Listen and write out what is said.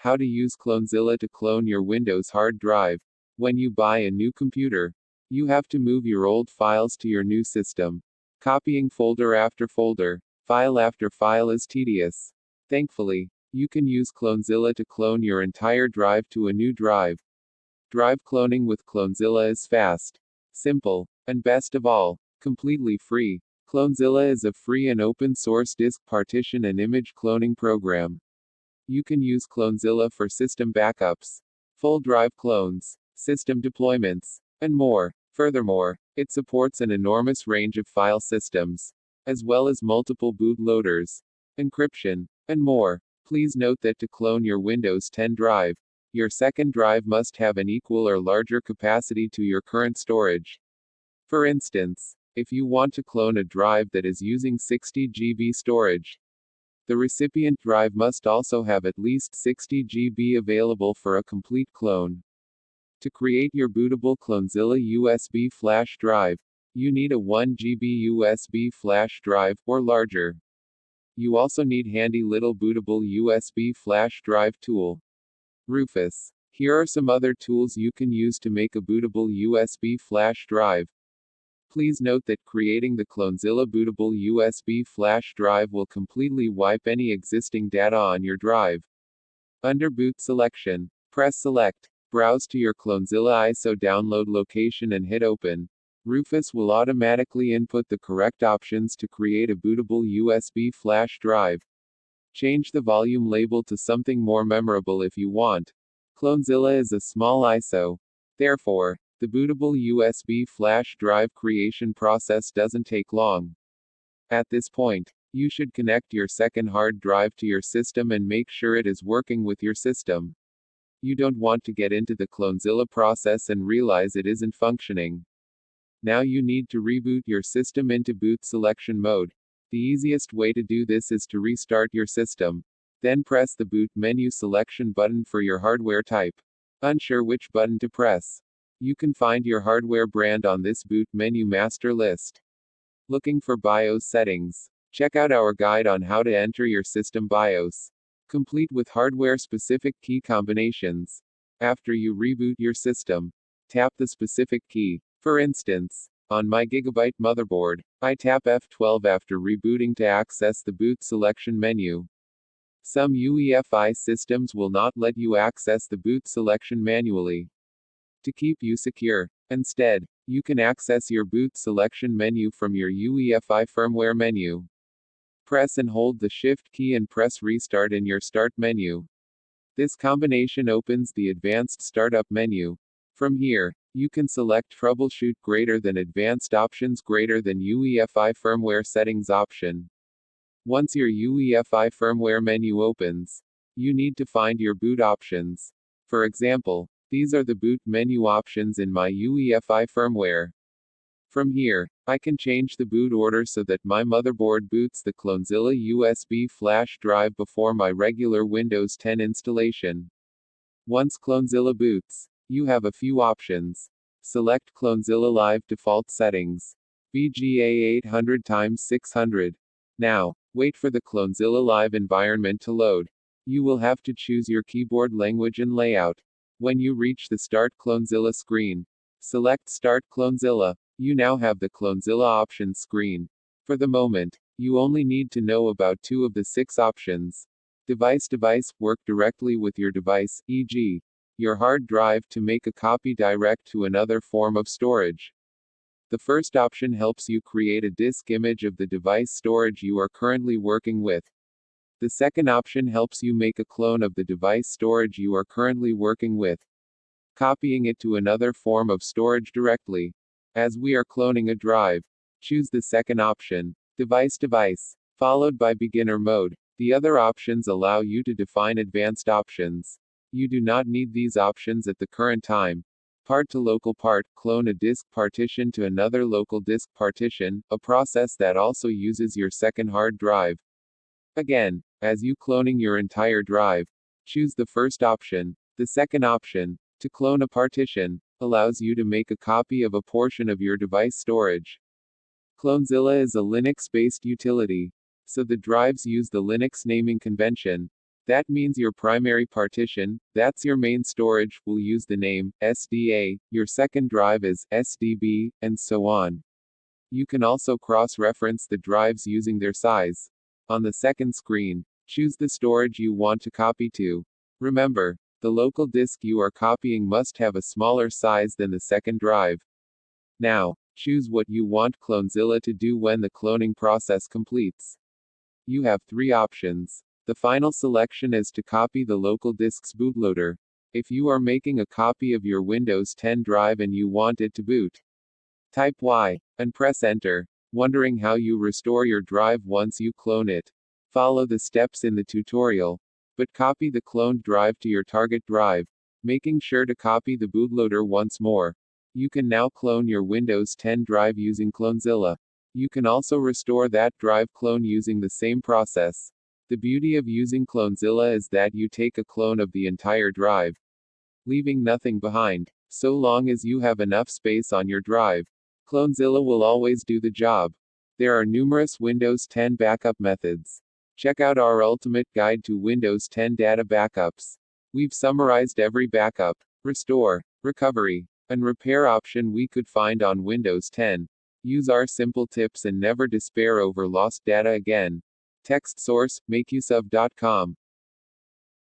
How to use Clonezilla to clone your Windows hard drive. When you buy a new computer, you have to move your old files to your new system. Copying folder after folder, file after file is tedious. Thankfully, you can use Clonezilla to clone your entire drive to a new drive. Drive cloning with Clonezilla is fast, simple, and best of all, completely free. Clonezilla is a free and open source disk partition and image cloning program. You can use Clonezilla for system backups, full drive clones, system deployments, and more. Furthermore, it supports an enormous range of file systems, as well as multiple boot loaders, encryption, and more. Please note that to clone your Windows 10 drive, your second drive must have an equal or larger capacity to your current storage. For instance, if you want to clone a drive that is using 60 GB storage, the recipient drive must also have at least 60 GB available for a complete clone. To create your bootable Clonezilla USB flash drive, you need a 1 GB USB flash drive, or larger. You also need handy little bootable USB flash drive tool. Rufus. Here are some other tools you can use to make a bootable USB flash drive. Please note that creating the Clonezilla bootable USB flash drive will completely wipe any existing data on your drive. Under Boot Selection, press Select. Browse to your Clonezilla ISO download location and hit Open. Rufus will automatically input the correct options to create a bootable USB flash drive. Change the volume label to something more memorable if you want. Clonezilla is a small ISO. Therefore, the bootable USB flash drive creation process doesn't take long. At this point, you should connect your second hard drive to your system and make sure it is working with your system. You don't want to get into the Clonezilla process and realize it isn't functioning. Now you need to reboot your system into boot selection mode. The easiest way to do this is to restart your system. Then press the boot menu selection button for your hardware type. Unsure which button to press? You can find your hardware brand on this boot menu master list. Looking for BIOS settings? Check out our guide on how to enter your system BIOS, complete with hardware-specific key combinations. After you reboot your system, tap the specific key. For instance, on my Gigabyte motherboard, I tap F12 after rebooting to access the boot selection menu. Some UEFI systems will not let you access the boot selection manually. To keep you secure, instead, you can access your boot selection menu from your UEFI firmware menu. Press and hold the Shift key and press Restart in your Start menu. This combination opens the Advanced Startup menu. From here, you can select Troubleshoot greater than Advanced Options greater than UEFI Firmware Settings option. Once your UEFI firmware menu opens, you need to find your boot options. For example, these are the boot menu options in my UEFI firmware. From here, I can change the boot order so that my motherboard boots the Clonezilla USB flash drive before my regular Windows 10 installation. Once Clonezilla boots, you have a few options. Select Clonezilla Live Default Settings. BGA 800x600. Now, wait for the Clonezilla Live environment to load. You will have to choose your keyboard language and layout. When you reach the Start Clonezilla screen, select Start Clonezilla. You now have the Clonezilla options screen. For the moment, you only need to know about 2 of the 6 options. Device work directly with your device, e.g., your hard drive to make a copy direct to another form of storage. The first option helps you create a disk image of the device storage you are currently working with. The second option helps you make a clone of the device storage you are currently working with, copying it to another form of storage directly. As we are cloning a drive, choose the second option, device, followed by beginner mode. The other options allow you to define advanced options. You do not need these options at the current time. Part to local part, clone a disk partition to another local disk partition, a process that also uses your second hard drive. Again, as you cloning your entire drive, choose the first option. The second option, to clone a partition, allows you to make a copy of a portion of your device storage. Clonezilla is a Linux-based utility, so the drives use the Linux naming convention. That means your primary partition, that's your main storage, will use the name SDA, your second drive is SDB, and so on. You can also cross-reference the drives using their size. On the second screen, choose the storage you want to copy to. Remember, the local disk you are copying must have a smaller size than the second drive. Now, choose what you want Clonezilla to do when the cloning process completes. You have three options. The final selection is to copy the local disk's bootloader. If you are making a copy of your Windows 10 drive and you want it to boot, type Y, and press Enter. Wondering how you restore your drive once you clone it? Follow the steps in the tutorial. But copy the cloned drive to your target drive, making sure to copy the bootloader once more. You can now clone your Windows 10 drive using Clonezilla. You can also restore that drive clone using the same process. The beauty of using Clonezilla is that you take a clone of the entire drive, leaving nothing behind. So long as you have enough space on your drive, Clonezilla will always do the job. There are numerous Windows 10 backup methods. Check out our ultimate guide to Windows 10 data backups. We've summarized every backup, restore, recovery, and repair option we could find on Windows 10. Use our simple tips and never despair over lost data again. Text source, makeuseof.com.